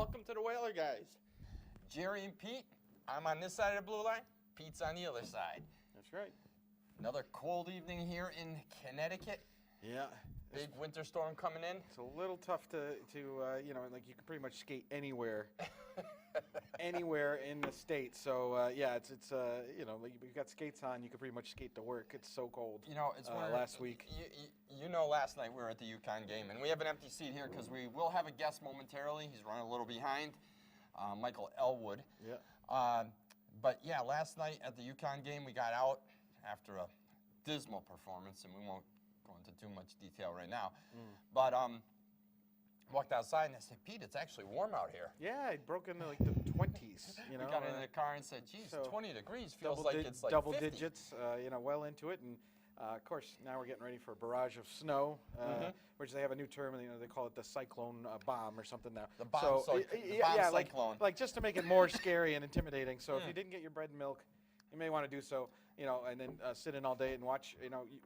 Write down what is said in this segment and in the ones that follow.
welcome to the Whaler guys. Jerry and Pete, I'm on this side of the blue line. Pete's on the other side. That's right. Another cold evening here in Connecticut. Yeah. Big winter storm coming in. It's a little tough to like you can pretty much skate anywhere, anywhere in the state. So yeah, it's like you've got skates on, you can pretty much skate to work. It's so cold. You know, it's last week. You know, last night we were at the UConn game, and we have an empty seat here because we will have a guest momentarily. He's running a little behind, Michael Elwood. Yeah. But yeah, last night at the UConn game, we got out after a dismal performance, and we won't go into too much detail right now. But walked outside and I said, Pete, it's actually warm out here. Yeah, it broke into like the 20s. You know, we got in the car and said, geez, so 20 degrees feels like it's like double 50. digits. Well into it, and of course now we're getting ready for a barrage of snow, which they have a new term. They call it the cyclone bomb or something now. The bomb, cyclone. Like just to make it more scary and intimidating. So if you didn't get your bread and milk, you may want to do so. And then sit in all day and watch,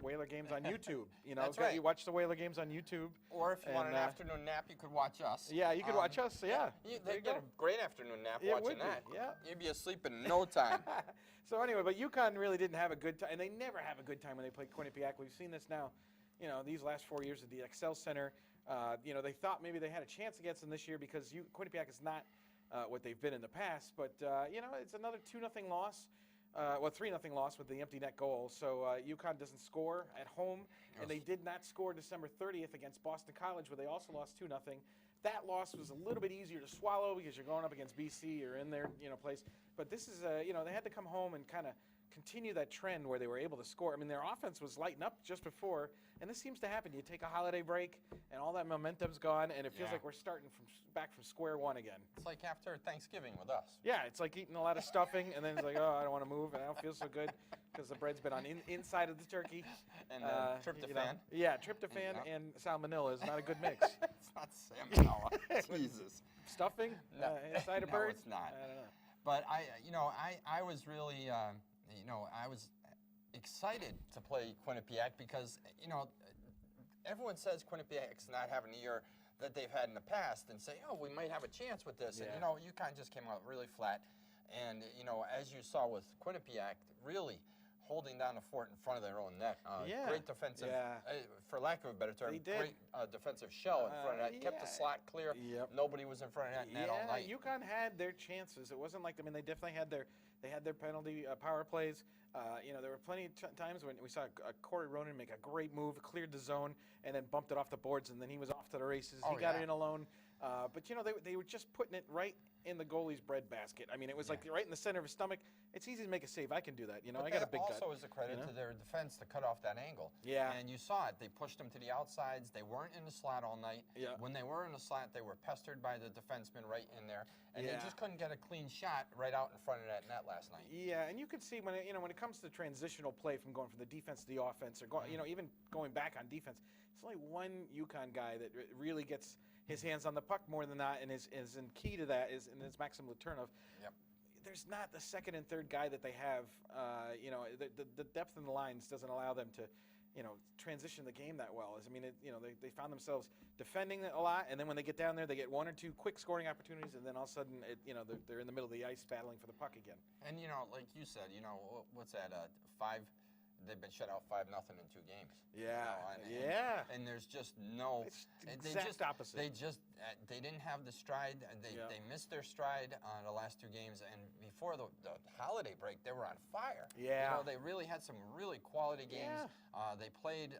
Whaler games on YouTube. That's right. You watch the Whaler games on YouTube. Or if you want an afternoon nap, you could watch us. Yeah, you could watch us. Yeah. They'd get a great afternoon nap Yeah, watching that. Yeah. You'd be asleep in no time. So anyway, but UConn really didn't have a good time, and they never have a good time when they play Quinnipiac. We've seen this now, these last 4 years at the Excel Center. They thought maybe they had a chance against them this year because Quinnipiac is not what they've been in the past. But, it's another 2-0 loss. 3-0 loss with the empty net goal. So UConn doesn't score at home, and they did not score December 30th against Boston College, where they also lost 2-0. That loss was a little bit easier to swallow because you're going up against BC or in their place. But this is they had to come home and kind of continue that trend where they were able to score. I mean, their offense was lighting up just before, and this seems to happen. You take a holiday break, and all that momentum's gone, and it feels like we're starting back from square one again. It's like after Thanksgiving with us. Yeah, it's like eating a lot of stuffing, and then it's like, oh, I don't want to move, and I don't feel so good because the bread's been on inside of the turkey. And tryptophan. Yeah, tryptophan and salmonella is not a good mix. It's not salmonella. Jesus. Stuffing inside a bird? No, it's not. I don't know. But I was really, I was excited to play Quinnipiac because, everyone says Quinnipiac's not having a year that they've had in the past and say, oh, we might have a chance with this. Yeah. And, UConn just came out really flat. And, as you saw with Quinnipiac, really holding down the fort in front of their own net. Great defensive, for lack of a better term, great defensive shell in front of that. Kept the slot clear. Yep. Nobody was in front of that net all night. UConn had their chances. It wasn't like, they definitely had their penalty power plays. There were plenty of times when we saw Corey Ronan make a great move, cleared the zone, and then bumped it off the boards, and then he was off to the races. He got it in alone. But, they were just putting it right in the goalie's breadbasket. It was like right in the center of his stomach. It's easy to make a save. I can do that. I got a big gut. Also is a credit to their defense to cut off that angle. Yeah. And you saw it. They pushed them to the outsides. They weren't in the slot all night. Yeah. When they were in the slot, they were pestered by the defenseman right in there. And they just couldn't get a clean shot right out in front of that net last night. Yeah, and you could see when it comes to transitional play from going from the defense to the offense or going, even going back on defense, it's only one UConn guy that really gets his hands on the puck more than that, and is in key to that is Maxim Luternov. Yep. There's not the second and third guy that they have. The depth in the lines doesn't allow them to, transition the game that well. They found themselves defending a lot, and then when they get down there, they get one or two quick scoring opportunities, and then all of a sudden, they're in the middle of the ice battling for the puck again. And like you said, what's that? They've been shut out 5-0 in 2 games. Yeah, and there's just no. It's exact opposite. They didn't have the stride. They missed their stride on the last 2 games, and before the holiday break, they were on fire. Yeah, they really had some really quality games. Yeah. They played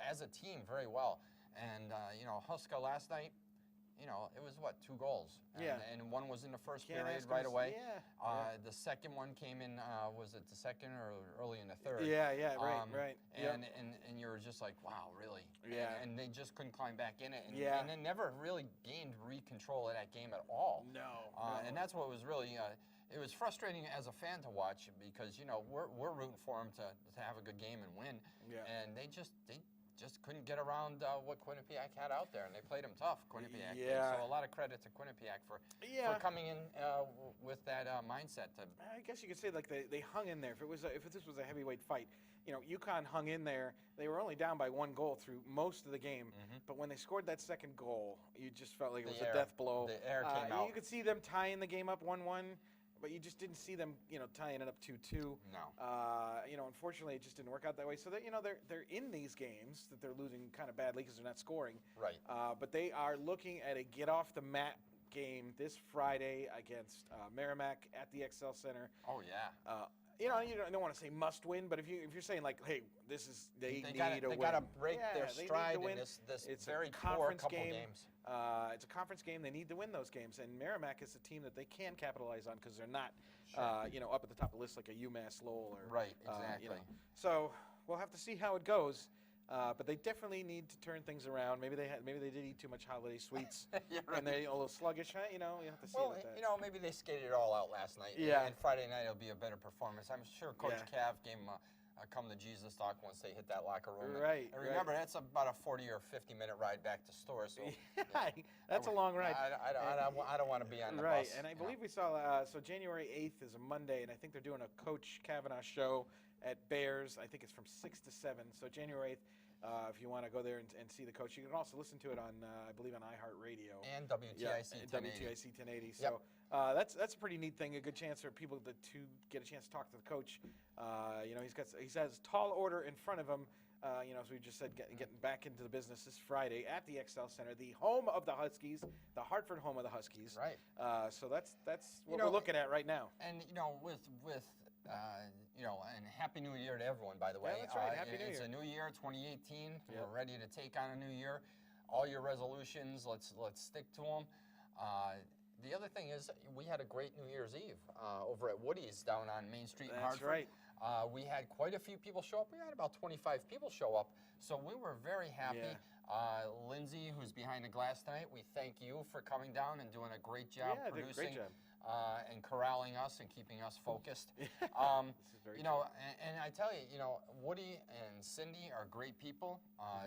as a team very well, and Huska last night. It was 2 goals. And one was in the first period right away. The second one came in, was it the second or early in the third? Right. And you were just like, wow, really? Yeah. And they just couldn't climb back in it. And they never really gained control of that game at all. No. And that's what was really, it was frustrating as a fan to watch because, we're rooting for them to have a good game and win. Yeah. And they just just couldn't get around what Quinnipiac had out there, and they played them tough. Quinnipiac. did. Yeah. So a lot of credit to Quinnipiac for coming in with that mindset. I guess you could say like they hung in there. If this was a heavyweight fight, you know, UConn hung in there. They were only down by 1 goal through most of the game, but when they scored that second goal, you just felt like it was a death blow. The air came out. You could see them tying the game up 1-1, but you just didn't see them, you know, tying it up 2-2. No. You know, unfortunately, it just didn't work out that way. So that, you know, they're in these games that they're losing kind of badly because they're not scoring. Right. But they are looking at a get off the mat game this Friday against Merrimack at the XL Center. Oh yeah. You know, you don't want to say must win, but if you're saying like, hey, this is they need a win. They got to break their they need stride to win. in this It's very a conference poor couple game. games. It's a conference game. They need to win those games, and Merrimack is a team that they can capitalize on because they're not, you know, up at the top of the list like a UMass Lowell or Right, exactly. You know. So we'll have to see how it goes. But they definitely need to turn things around. Maybe they did eat too much holiday sweets, and they're a little sluggish. You know, you have to see about that. You know, maybe they skated it all out last night. Yeah. And Friday night it'll be a better performance. I'm sure Coach Cav gave him a come to Jesus talk once they hit that locker room. Right. And remember, that's about a 40 or 50-minute ride back to store. So That's a long ride. I don't want to be on the right, bus. and I believe we saw. So January 8th is a Monday, and I think they're doing a Coach Cavanaugh show at Bears. I think it's from 6 to 7. So January 8th. If you want to go there and see the coach, you can also listen to it on, I believe, on iHeartRadio and WTIC 1080. WTIC 1080. So that's a pretty neat thing. A good chance for people to get a chance to talk to the coach. You know, he has tall order in front of him. You know, as we just said, getting back into the business this Friday at the XL Center, the home of the Huskies, the Hartford home of the Huskies. Right. So that's what we're looking at right now. And you know, with you know, and Happy New Year to everyone, by the way. Yeah, that's right. Happy New Year. It's a new year, 2018. We're ready to take on a new year. All your resolutions, let's stick to them. The other thing is, we had a great New Year's Eve over at Woody's down on Main Street in Hartford. That's right. We had quite a few people show up. We had about 25 people show up, so we were very happy. Yeah. Lindsay, who's behind the glass tonight, we thank you for coming down and doing a great job producing. Great job. And corralling us and keeping us focused. You know, and I tell you, you know, Woody and Cindy are great people.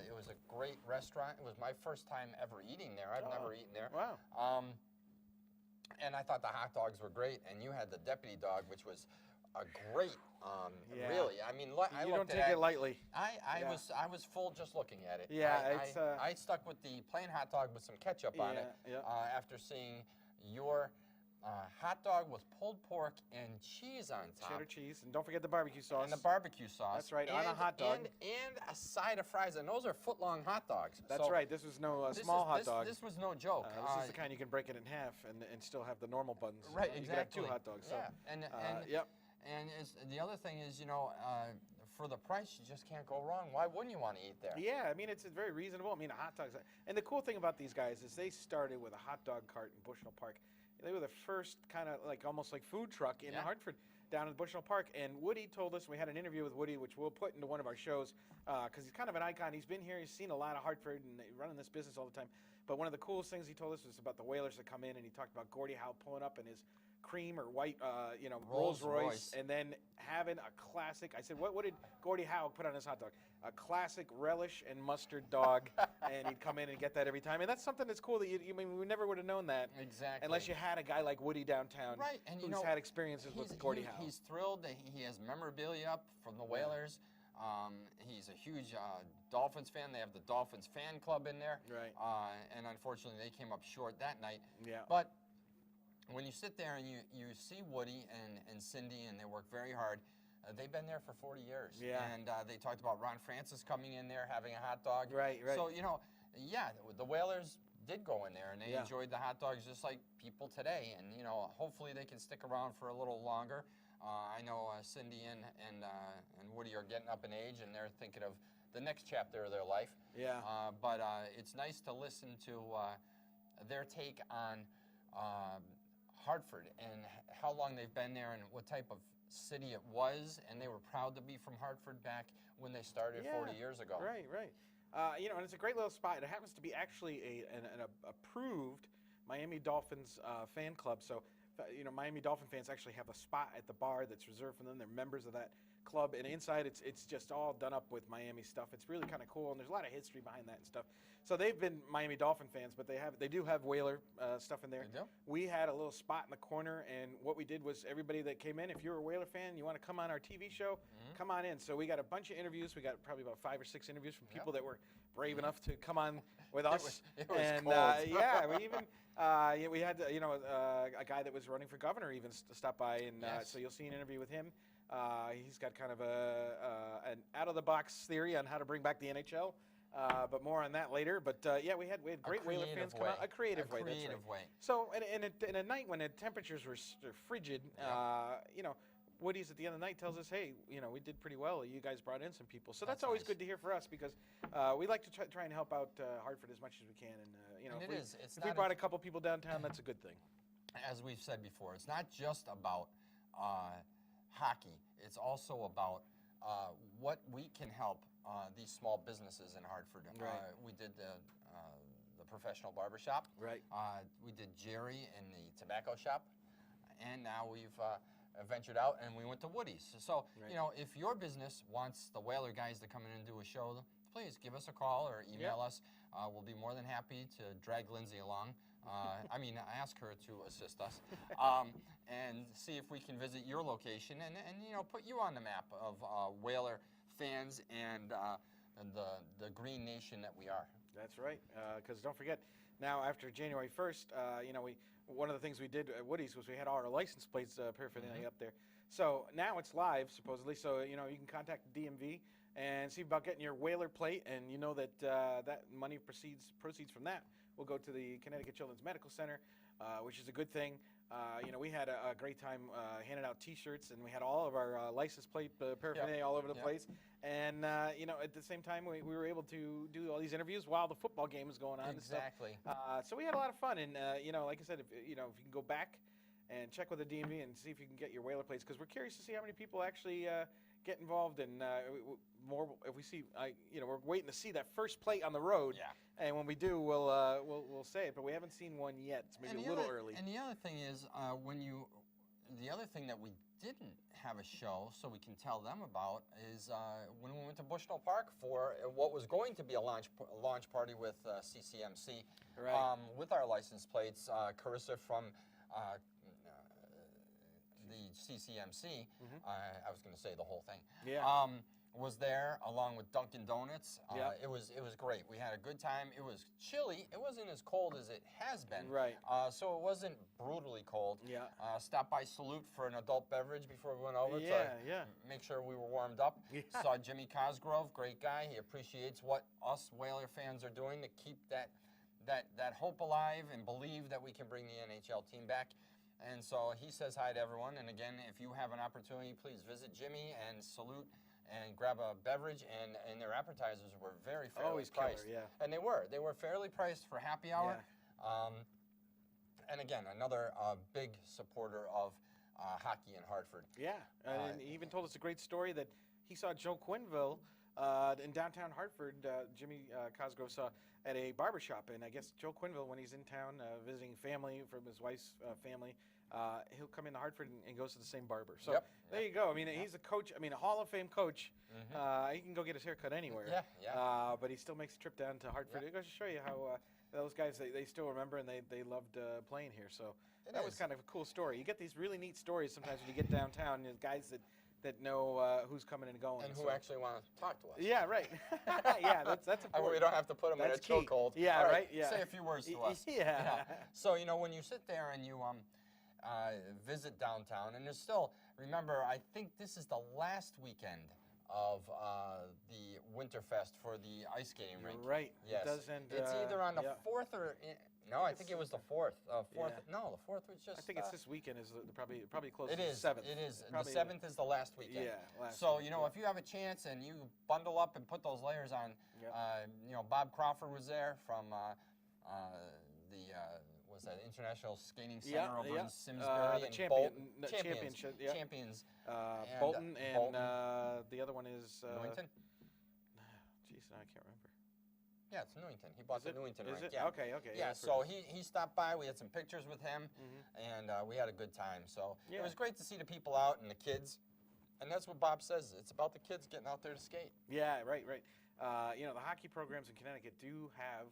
It was a great restaurant. It was my first time ever eating there. I've never eaten there. Wow. And I thought the hot dogs were great. And you had the deputy dog, which was a great, really. I mean, I you looked don't take it lightly. I was full just looking at it. Yeah, I stuck with the plain hot dog with some ketchup on it after seeing your hot dog with pulled pork and cheese on top. Cheddar cheese, and don't forget the barbecue sauce. And the barbecue sauce. That's right, on a hot dog. And a side of fries, and those are foot-long hot dogs. That's right, this was no small hot dog. This was no joke. This is the kind you can break it in half and still have the normal buns. Right, you exactly. You can have 2 hot dogs. So. Yeah, and the other thing is, you know, for the price, you just can't go wrong. Why wouldn't you want to eat there? Yeah, I mean, it's very reasonable. I mean, a hot dog. And the cool thing about these guys is they started with a hot dog cart in Bushnell Park. They were the first kind of like almost like food truck in Hartford down in Bushnell Park. And Woody told us, we had an interview with Woody, which we'll put into one of our shows, because he's kind of an icon. He's been here, he's seen a lot of Hartford and running this business all the time. But one of the coolest things he told us was about the Whalers that come in, and he talked about Gordie Howe pulling up in his cream or white, you know, Rolls Royce, and then having a classic. I said, what did Gordie Howe put on his hot dog? A classic relish and mustard dog, and he'd come in and get that every time. And that's something that's cool that I mean, we never would have known that. Exactly. Unless you had a guy like Woody downtown, right? And who's you know, had experiences with Gordie Howe. He's thrilled that he has memorabilia up from the Whalers. He's a huge Dolphins fan. They have the Dolphins fan club in there. Right. And unfortunately, they came up short that night. Yeah. But when you sit there and you see Woody and Cindy, and they work very hard, they've been there for 40 years. Yeah. And they talked about Ron Francis coming in there, having a hot dog. Right. So, you know, the Whalers did go in there, and they enjoyed the hot dogs just like people today. And, you know, hopefully they can stick around for a little longer. I know Cindy and Woody are getting up in age, and they're thinking of the next chapter of their life. Yeah. But it's nice to listen to their take on Hartford and how long they've been there and what type of city it was, and they were proud to be from Hartford back when they started 40 years ago. Right. You know, and it's a great little spot. It happens to be actually an approved Miami Dolphins fan club. So, you know, Miami Dolphin fans actually have a spot at the bar that's reserved for them. They're members of that club, and inside it's just all done up with Miami stuff. It's really kind of cool, and there's a lot of history behind that and stuff. So they've been Miami Dolphin fans, but they do have Whaler stuff in there. They do? We had a little spot in the corner, and what we did was everybody that came in, if you're a Whaler fan, you want to come on our TV show, come on in. So we got a bunch of interviews. We got probably about 5 or 6 interviews from people that were brave enough to come on with us. It was and cold. yeah, we even we had a guy that was running for governor even stop by, and Yes. so you'll see an interview with him. He's got kind of an out-of-the-box theory on how to bring back the NHL, but more on that later. But yeah, we had great Whaler fans come out. A creative way. That's right. way. So in a night when the temperatures were frigid, Woody's at the end of the night tells us, hey, we did pretty well. You guys brought in some people. So that's always nice. good to hear for us, because we like to try and help out Hartford as much as we can. And, And if we brought a couple people downtown, that's a good thing. As we've said before, it's not just about hockey. It's also about what we can help these small businesses in Hartford. Right. We did the professional barbershop. Right. We did Jerry in the tobacco shop. And now we've ventured out and we went to Woody's. So, Right. If your business wants the Whaler guys to come in and do a show, please give us a call or email us. We'll be more than happy to drag Lindsay along. Ask her to assist us and see if we can visit your location and put you on the map of Whaler fans and the green nation that we are. That's right. Because don't forget, now after January 1st, one of the things we did at Woody's was we had all our license plates paraphernalia up there. So now it's live, supposedly. So you can contact the DMV and see about getting your Whaler plate, and you know that that money proceeds from that will go to the Connecticut Children's Medical Center, which is a good thing. We had a great time handing out T-shirts, and we had all of our license plate paraphernalia all over the place. And at the same time, we were able to do all these interviews while the football game was going on. Exactly. And stuff. So we had a lot of fun, and like I said, if you can go back and check with the DMV and see if you can get your Whaler plates, because we're curious to see how many people actually get involved, and more if we see. We're waiting to see that first plate on the road. Yeah. And when we do, we'll say it, but we haven't seen one yet. It's maybe a little early. And the other thing is, the other thing that we didn't have a show, so we can tell them about, is when we went to Bushnell Park for what was going to be a launch party with CCMC, Right. with our license plates. Carissa from the CCMC, I was going to say the whole thing. Yeah. Was there along with Dunkin' Donuts. Yeah. It was great. We had a good time. It was chilly. It wasn't as cold as it has been. Right. So it wasn't brutally cold. Yeah. Stopped by Salute for an adult beverage before we went over to make sure we were warmed up. Yeah. Saw Jimmy Cosgrove, great guy. He appreciates what us Whaler fans are doing to keep that hope alive and believe that we can bring the NHL team back. And so he says hi to everyone. And again, if you have an opportunity, please visit Jimmy and Salute and grab a beverage, and their appetizers were very fairly Always priced. killer, yeah. And they were fairly priced for happy hour. And again, another big supporter of hockey in Hartford. Yeah, and he even told us a great story that he saw Joe Quenneville in downtown Hartford. Jimmy Cosgrove saw at a barbershop, and I guess Joe Quenneville, when he's in town visiting family from his wife's family, he'll come into Hartford and goes to the same barber. So there you go. I mean, he's a coach. I mean, a Hall of Fame coach. He can go get his hair cut anywhere. But he still makes a trip down to Hartford. It goes to show you how those guys, they still remember, and they loved playing here. So that was kind of a cool story. You get these really neat stories sometimes when you get downtown. You know, guys that know who's coming and going. And who actually want to talk to us. Yeah, right. Yeah, that's important. We don't have to put them in a chokehold. Yeah, All right. Yeah. Say a few words to us. Yeah. So, when you sit there and you visit downtown, and there's still, remember, I think this is the last weekend of the Winterfest for the ice skating rink. Right. Yes. It does end, it's either on the 4th or... No, I think it was the 4th. No, the 4th was just... I think it's this weekend is probably close to the the 7th. It is. Probably, the 7th is the last weekend. Yeah, So, if you have a chance and you bundle up and put those layers on, Bob Crawford was there from was that International Skating Center over in Simsbury the and championship. Yeah. Champions. Bolton and the other one is... Newington? Jeez, I can't remember. Yeah, it's Newington. He bought the Newington rink. Yeah. Okay. Yeah, so he stopped by. We had some pictures with him, and we had a good time. So it was great to see the people out and the kids And that's what Bob says. It's about the kids getting out there to skate. Yeah, right. You know, the hockey programs in Connecticut do have.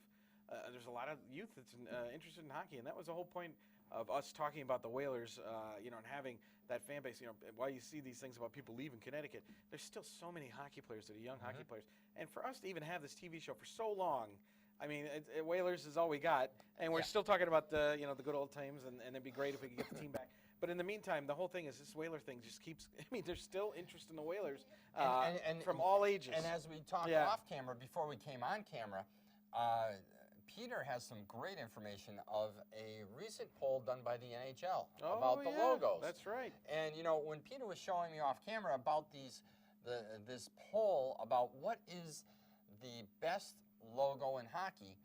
There's a lot of youth that's interested in hockey, and that was the whole point of us talking about the Whalers, you know, and having that fan base. You know, while you see these things about people leaving Connecticut, there's still so many hockey players that are young hockey players. And for us to even have this TV show for so long, I mean, Whalers is all we got, and we're still talking about the, you know, the good old times, and it'd be great if we could get the team back. But in the meantime, the whole thing is this Whaler thing just keeps. I mean, there's still interest in the Whalers from all ages. And as we talked off camera before we came on camera, Peter has some great information of a recent poll done by the NHL about the logos. That's right. And you know, when Peter was showing me off camera about this poll about what is the best logo in hockey,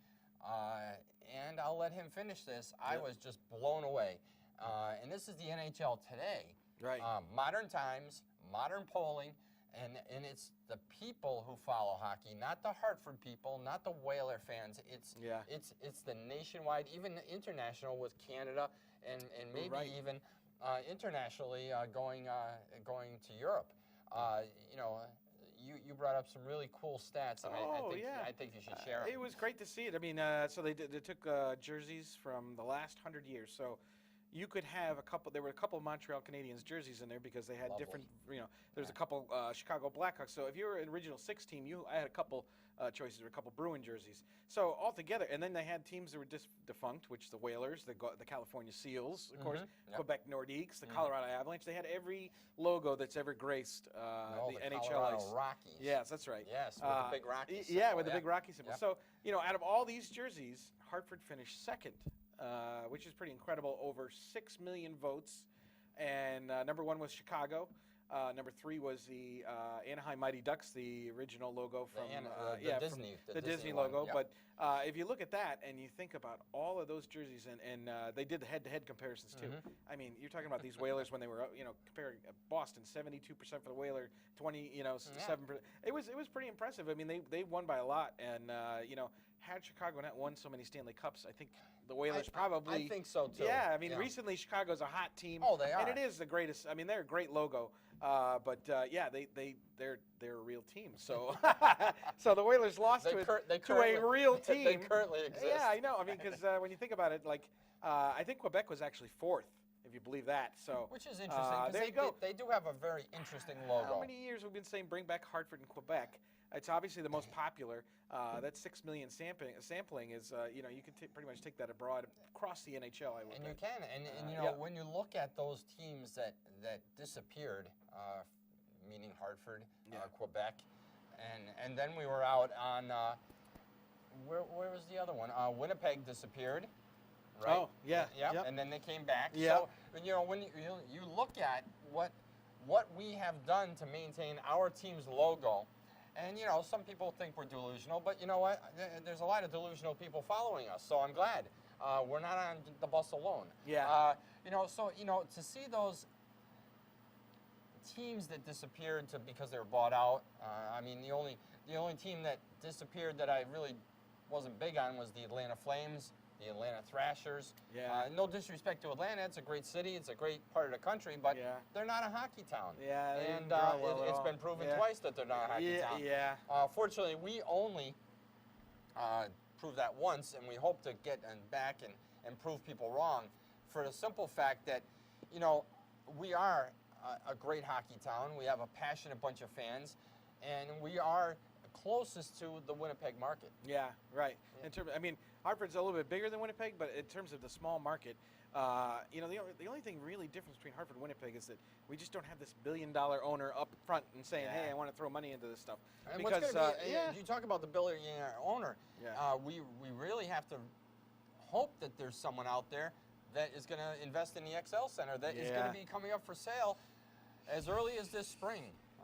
and I'll let him finish this. I was just blown away. And this is the NHL today. Right. Modern times, modern polling, and it's the people who follow hockey, not the Hartford people, not the Whaler fans. It's the nationwide, even international with Canada, and maybe even internationally going to Europe. You know. You brought up some really cool stats, and I think you should share them. It was great to see it. I mean, so they took jerseys from the last 100 years. So you could have there were a couple of Montreal Canadiens jerseys in there because they had different, you know, there's a couple Chicago Blackhawks. So if you were an original 6 team, I had a couple choices, or a couple Bruin jerseys. So all together, and then they had teams that were defunct, which the Whalers, the California Seals, of course, Quebec Nordiques, the Colorado Avalanche. They had every logo that's ever graced the NHL Colorado ice. Rockies. Yes, that's right. Yes, with the big Rocky symbol. Yeah, with the big Rocky symbol. So, you know, out of all these jerseys, Hartford finished second, which is pretty incredible, over 6 million votes. And number 1 was Chicago. Number 3 was the Anaheim Mighty Ducks, the original logo from the Disney logo. Yep. But if you look at that and you think about all of those jerseys, and they did the head-to-head comparisons too. I mean, you're talking about these Whalers when they were, you know, comparing Boston, 72% for the Whaler, 20, you know, 7%. It was pretty impressive. I mean, they won by a lot, and you know, had Chicago not won so many Stanley Cups, I think the Whalers probably. I think so too. Yeah, I mean, recently Chicago's a hot team. Oh, they are. And it is the greatest. I mean, they're a great logo. But yeah, they're a real team. So so the Whalers lost to a real team. They currently exist. Yeah, I know. I mean, because when you think about it, like I think Quebec was actually 4th, if you believe that. So which is interesting. There you go. They do have a very interesting logo. How many years we've been saying bring back Hartford and Quebec? It's obviously the most popular. That 6 million sampling is, you know, you can pretty much take that abroad across the NHL. I would. And you can, and you know, when you look at those teams that disappeared, meaning Hartford, Quebec, and then we were out on where was the other one? Winnipeg disappeared. Right? Oh, yeah. Yep. And then they came back. Yeah. So, you know, when you look at what we have done to maintain our team's logo. And, you know, some people think we're delusional, but you know what? There's a lot of delusional people following us, so I'm glad. We're not on the bus alone. Yeah. You know, so, you know, to see those teams that disappeared because they were bought out, I mean, the only team that disappeared that I really wasn't big on was the Atlanta Flames, the Atlanta Thrashers. Yeah. No disrespect to Atlanta, it's a great city, it's a great part of the country, but they're not a hockey town. Yeah, and it's been proven twice that they're not a hockey town. Yeah. Fortunately, we only proved that once, and we hope to get back and prove people wrong for the simple fact that, you know, we are a great hockey town. We have a passionate bunch of fans, and we are closest to the Winnipeg market. Yeah, right. In terms, I mean, Hartford's a little bit bigger than Winnipeg, but in terms of the small market, you know, the only thing really difference between Hartford and Winnipeg is that we just don't have this billion-dollar owner up front and saying, "Hey, I want to throw money into this stuff." And because you talk about the billionaire owner, we really have to hope that there's someone out there that is going to invest in the XL Center that is going to be coming up for sale as early as this spring.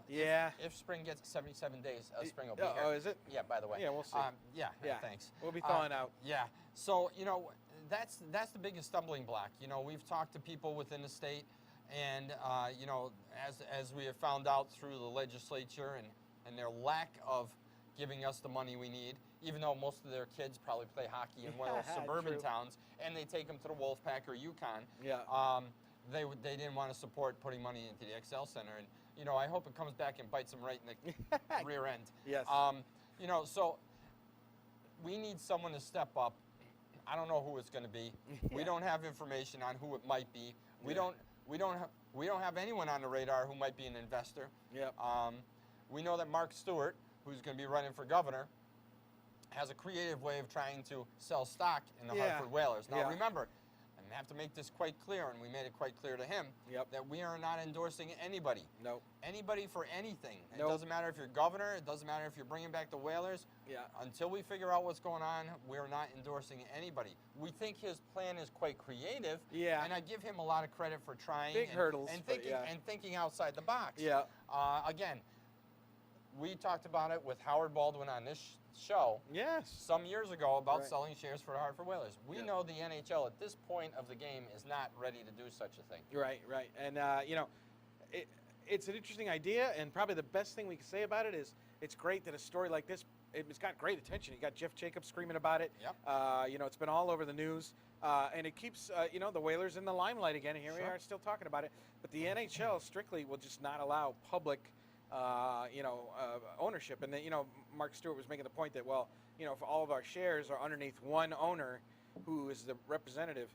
Yeah. If spring gets 77 days, spring will be here. Oh, is it? Yeah, by the way. Yeah, we'll see. Yeah, thanks. We'll be thawing out. Yeah. So, you know, that's the biggest stumbling block. You know, we've talked to people within the state, and, you know, as we have found out through the legislature and their lack of giving us the money we need, even though most of their kids probably play hockey in one of those suburban towns, and they take them to the Wolfpack or UConn. Yeah. They didn't want to support putting money into the XL Center, and you know, I hope it comes back and bites them right in the rear end. Yes. You know, so we need someone to step up. I don't know who it's going to be. Yeah. We don't have information on who it might be. We Yeah. don't have anyone on the radar who might be an investor. Yep. We know that Mark Stewart, who's going to be running for governor, has a creative way of trying to sell stock in the Yeah. Hartford Whalers. Now Yeah. remember, I have to make this quite clear, and we made it quite clear to him, Yep. that we are not endorsing anybody. Nope. Anybody for anything. It Nope. doesn't matter if you're governor. It doesn't matter if you're bringing back the Whalers. Yeah. Until we figure out what's going on, we're not endorsing anybody. We think his plan is quite creative. Yeah. And I give him a lot of credit for trying. Big hurdles, And but thinking, yeah. and thinking outside the box. Yeah. Again, we talked about it with Howard Baldwin on this show Yes. some years ago about Right. selling shares for the Hartford Whalers. We Yeah. know the NHL at this point of the game is not ready to do such a thing. Right. Right. And you know, it's an interesting idea, and probably the best thing we can say about it is it's great that a story like this, it's got great attention. You got Jeff Jacobs screaming about it. Yep. You know, it's been all over the news, and it keeps you know, the Whalers in the limelight again. And here we Sure. are still talking about it. But the NHL strictly will just not allow public, you know, ownership. And then, you know, Mark Stewart was making the point that, well, you know, if all of our shares are underneath one owner, who is the representative.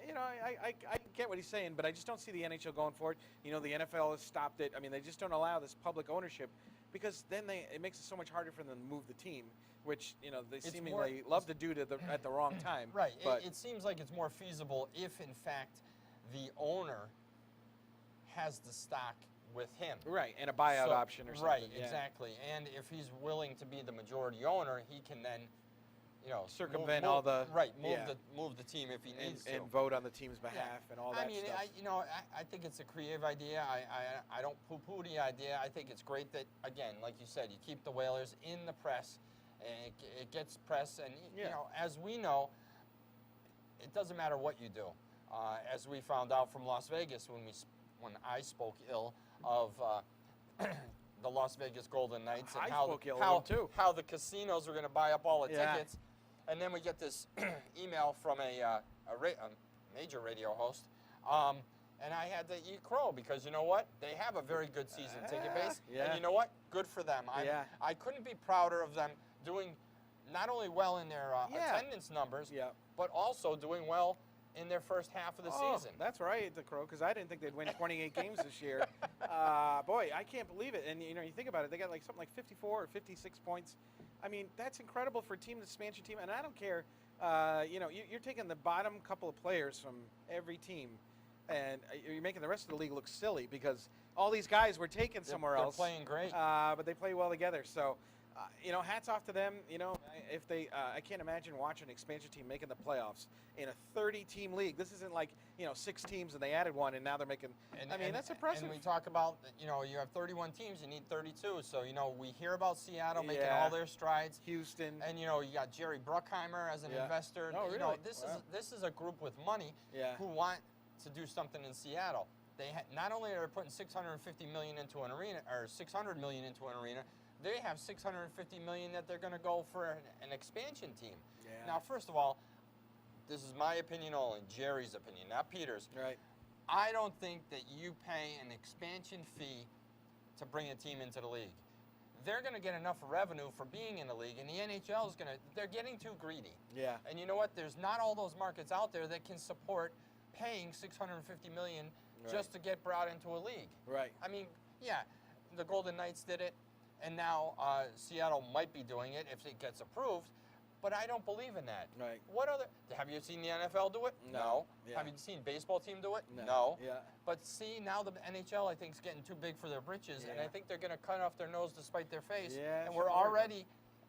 You know, I get what he's saying, but I just don't see the NHL going for it. You know, the NFL has stopped it. I mean, they just don't allow this public ownership because then it makes it so much harder for them to move the team, which, you know, they It's seemingly more- love to do at the wrong time. Right. But It seems like it's more feasible if, in fact, the owner has the stock with him. right, and a buyout So- option or something. Right, yeah. exactly. And if he's willing to be the majority owner, he can then, you know, Circumvent all the- right, yeah. move the team if he needs And to. vote on the team's behalf and all that I mean, stuff. you know, I think it's a creative idea. I don't poo-poo the idea. I think it's great that, again, like you said, you keep the Whalers in the press, and it gets press. And you Yeah. know, as we know, it doesn't matter what you do. As we found out from Las Vegas when I spoke ill of the Las Vegas Golden Knights and I how spoke ill of them, too. how the casinos were going to buy up all the Yeah. tickets. And then we get this email from a major radio host, and I had to eat crow because you know what? They have a very good season ticket base, yeah. and you know what? Good for them. Yeah. I couldn't be prouder of them doing not only well in their Yeah. attendance numbers, Yeah. but also doing well in their first half of the season. That's right, the Crow, because I didn't think they'd win 28 games this year. Boy, I can't believe it. And you know, you think about it, they got like something like 54 or 56 points. I mean, that's incredible for a team, the expansion team. And I don't care. You know, you're taking the bottom couple of players from every team, and you're making the rest of the league look silly because all these guys were taken somewhere They're else. playing great. But they play well together. So. You know, hats off to them. You know, if they, I can't imagine watching an expansion team making the playoffs in a 30-team league. This isn't like, you know, 6 teams and they added one and now they're making. I mean, that's impressive. And we talk about, you know, you have 31 teams, you need 32. So, you know, we hear about Seattle making Yeah. all their strides. Houston. And you know, you got Jerry Bruckheimer as an Yeah. investor. Oh, You know, really? this Wow. is a group with money Yeah. who want to do something in Seattle. They not only are they putting 650 million into an arena or 600 million into an arena, they have 650 million that they're going to go for an expansion team. Yeah. Now, first of all, this is my opinion only, Jerry's opinion, not Peter's. Right. I don't think that you pay an expansion fee to bring a team into the league. They're going to get enough revenue for being in the league, and the NHL is they're getting too greedy. Yeah. And you know what? There's not all those markets out there that can support paying 650 million just to get brought into a league. Right. I mean, yeah, the Golden Knights did it, and now Seattle might be doing it if it gets approved. But I don't believe in that. Right. What other? Have you seen the NFL do it? No. Yeah. Have you seen baseball team do it? No. Yeah. But see, now the NHL I think is getting too big for their britches, and Yeah. I think they're going to cut off their nose to spite their face. Yeah, and sure. we're already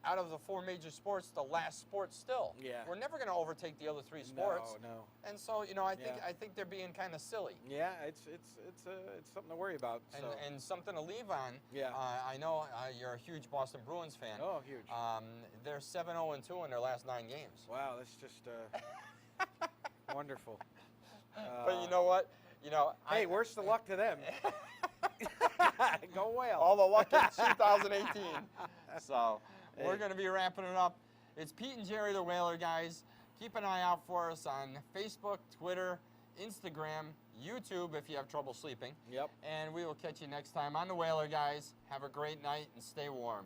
out of the 4 major sports, the last sport still. Yeah. We're never going to overtake the other 3 sports. No. And so, you know, I Yeah. think they're being kind of silly. Yeah. It's something to worry about. And, So. and something to leave on. Yeah. I know you're a huge Boston Bruins fan. Oh, huge. They're 7-0-2 in their last 9 games. Wow, that's just wonderful. But you know what? You know, Hey, worst of luck to them. Go Whale. all the luck in 2018. So we're Hey. going to be wrapping it up. It's Pete and Jerry the Whaler, guys. Keep an eye out for us on Facebook, Twitter, Instagram, YouTube if you have trouble sleeping. Yep. And we will catch you next time on The Whaler, guys. Have a great night and stay warm.